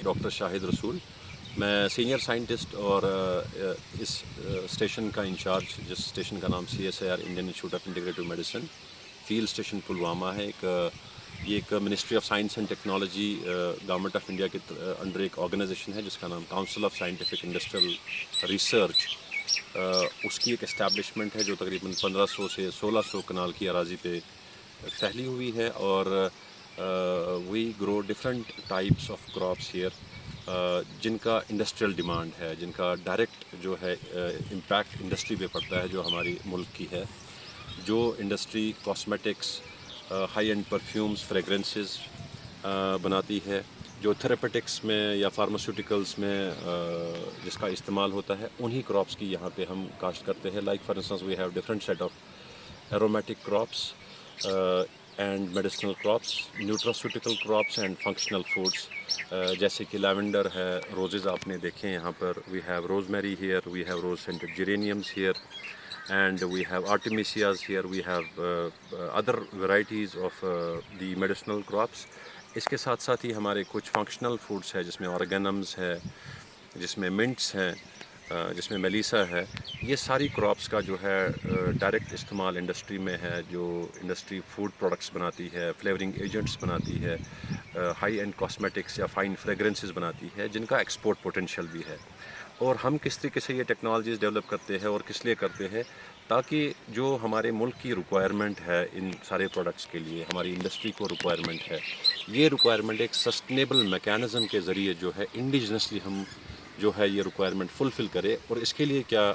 Doctor Shahid रसूल। मैं senior scientist और इस स्टेशन का इंचार्ज, जिस स्टेशन का नाम CSIR Indian institute of integrative medicine field station Pulwama है। ये एक ministry of science and technology government of India के अंडर एक ऑर्गेनाइजेशन है जिसका नाम council of scientific industrial research. उसकी एक इस्टेब्लिशमेंट है जो तकरीबन 1500 से 1600 कनाल की अराजी पे फैली हुई है। और we grow different types of crops here, जिनका इंडस्ट्रियल डिमांड है, जिनका डायरेक्ट जो है इम्पैक्ट इंडस्ट्री पे पड़ता है जो हमारी मुल्क की है। जो industry cosmetics, high and perfumes, fragrances बनाती है, जो थेरेपेटिक्स में या फार्मास्यूटिकल्स में जिसका इस्तेमाल होता है, उन्हीं क्रॉप्स की यहाँ पे हम काश्त करते हैं। Like for instance we have different set of aromatic crops and medicinal crops, nutraceutical crops and functional foods, जैसे कि लैवेंडर है, रोजेज़ आपने देखे यहाँ पर, we have rosemary here, we have rose scented geraniums here, and we have artemisias here, we have other varieties of the medicinal crops. इसके साथ साथ ही हमारे कुछ फंक्शनल फूड्स है जिसमें ऑर्गेनम्स है, जिसमें मिंट्स हैं, जिसमें मेलिसा है। ये सारी क्रॉप्स का जो है डायरेक्ट इस्तेमाल इंडस्ट्री में है, जो इंडस्ट्री फूड प्रोडक्ट्स बनाती है, फ्लेवरिंग एजेंट्स बनाती है, हाई एंड कॉस्मेटिक्स या फाइन फ्रेगरेंसेस बनाती है, जिनका एक्सपोर्ट पोटेंशियल भी है। और हम किस तरीके से ये टेक्नोलॉजीज़ डेवलप करते हैं और किस लिए करते हैं, ताकि जो हमारे मुल्क की रिक्वायरमेंट है इन सारे प्रोडक्ट्स के लिए, हमारी इंडस्ट्री को रिक्वायरमेंट है, ये रिक्वायरमेंट एक सस्टेनेबल मैकेनिज़्म के ज़रिए जो है इंडिजिनसली हम जो है ये रिक्वायरमेंट फुलफ़िल करे। और इसके लिए क्या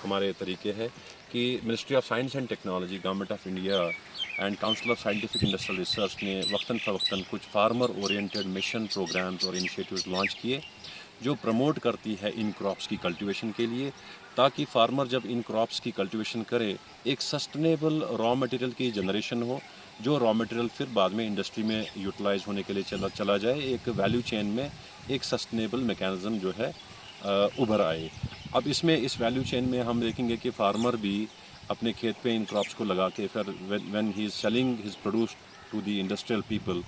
हमारे तरीके हैं कि ministry of science and technology, government of India and council of scientific industrial research ने वक्तन फ़वक्तन कुछ फार्मर ओरिएंटेड मिशन प्रोग्राम्स और इनिशिएटिव्स लॉन्च किए जो प्रमोट करती है इन क्रॉप्स की कल्टीवेशन के लिए, ताकि फार्मर जब इन क्रॉप्स की कल्टीवेशन करे एक सस्टेनेबल रॉ मटेरियल की जनरेशन हो, जो रॉ मटेरियल फिर बाद में इंडस्ट्री में यूटिलाइज होने के लिए चला जाए, एक वैल्यू चेन में एक सस्टेनेबल मैकेनिज़्म जो है उभर आए। अब इसमें इस वैल्यू चेन में हम देखेंगे कि फार्मर भी अपने खेत पे इन क्रॉप्स को लगा के फिर when he is selling his produce to the industrial people,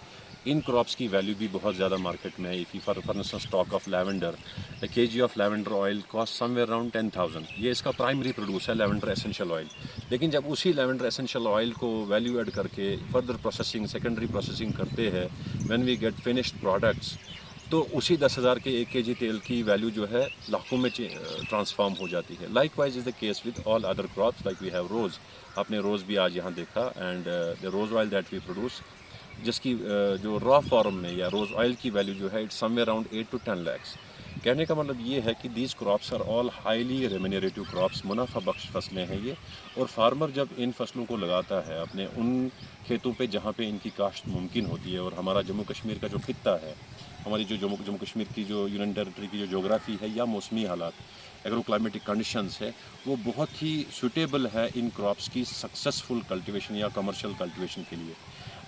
इन क्रॉप्स की वैल्यू भी बहुत ज़्यादा मार्केट में है। If for instance stock of lavender, a kg of lavender oil cost somewhere around 10,000। ये इसका प्राइमरी प्रोड्यूस है लैवेंडर एसेंशियल ऑयल। लेकिन जब उसी लैवेंडर एसेंशियल ऑयल को वैल्यू ऐड करके फर्दर प्रोसेसिंग, सेकेंडरी प्रोसेसिंग करते हैं, when we get finished products, तो उसी 10,000 के 1 kg तेल की वैल्यू जो है लाखों में ट्रांसफॉर्म हो जाती है। Likewise is the case with all other crops, like we have rose. आपने रोज़ भी आज यहाँ देखा, and the rose oil that we produce, जिसकी जो रॉ फॉर्म में या रोज़ ऑयल की वैल्यू जो है it's somewhere around 8 to 10 lakhs। कहने का मतलब ये है कि these crops are all highly remunerative crops, मुनाफा बख्श फसलें हैं ये। और फार्मर जब इन फसलों को लगाता है अपने उन खेतों पे जहाँ पे इनकी काश्त मुमकिन होती है, और हमारा जम्मू कश्मीर का जो खित्ता है, हमारी जो जम्मू कश्मीर की जो यूनियन टेरिटरी की जो जोग्राफ़ी है या मौसमी हालात, एग्रो क्लाइमेटिक कंडीशंस है, वो बहुत ही सूटेबल है इन क्रॉप्स की सक्सेसफुल कल्टीवेशन या कमर्शियल कल्टीवेशन के लिए।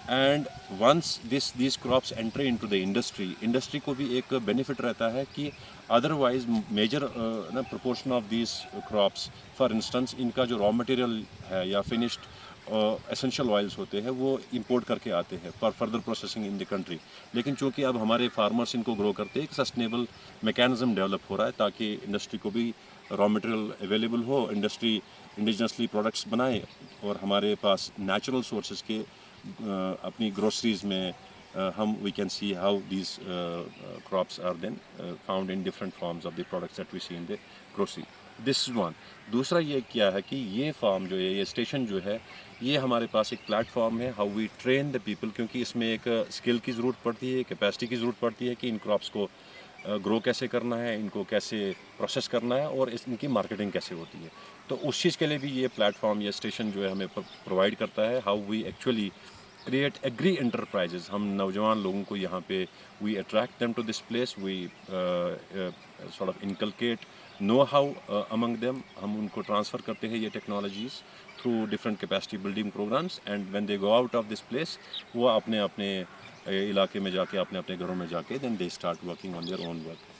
And once this crops enter into the industry को भी एक बेनिफिट रहता है कि otherwise major proportion of this crops, for instance इनका जो रॉ मटेरियल है या फिनिश्ड एसेंशियल ऑयल्स होते हैं वो इंपोर्ट करके आते हैं for further processing in the country. लेकिन चूंकि अब हमारे फार्मर्स इनको ग्रो करते हैं, एक सस्टेनेबल मैकेनिज्म डेवलप हो रहा है ताकि इंडस्ट्री को भी रॉ मटेरियल अवेलेबल हो, इंडस्ट्री इंडिजिनसली प्रोडक्ट्स बनाए, और हमारे पास नेचुरल सोर्सेज के अपनी ग्रोसरीज में हम we can see how these crops are then found in different forms of the products that we see in the grocery. This is one. दूसरा ये क्या है कि ये फार्म जो है, ये स्टेशन जो है, ये हमारे पास एक प्लेटफॉर्म है how we train the people, क्योंकि इसमें एक स्किल की ज़रूरत पड़ती है, कैपेसिटी की ज़रूरत पड़ती है कि इन क्रॉप्स को ग्रो कैसे करना है, इनको कैसे प्रोसेस करना है, और इनकी मार्केटिंग कैसे होती है। तो उस चीज़ के लिए भी ये प्लेटफॉर्म, ये स्टेशन जो है हमें प्रोवाइड करता है how we actually create agri enterprises. हम नौजवान लोगों को यहाँ पे we attract them to this place, we sort of inculcate know how among them. हम उनको ट्रांसफ़र करते हैं ये technologies through different capacity building programmes, and when they go out of this place, वो अपने अपने इलाके में जाके, अपने अपने घरों में जाके, then they start working on their own work.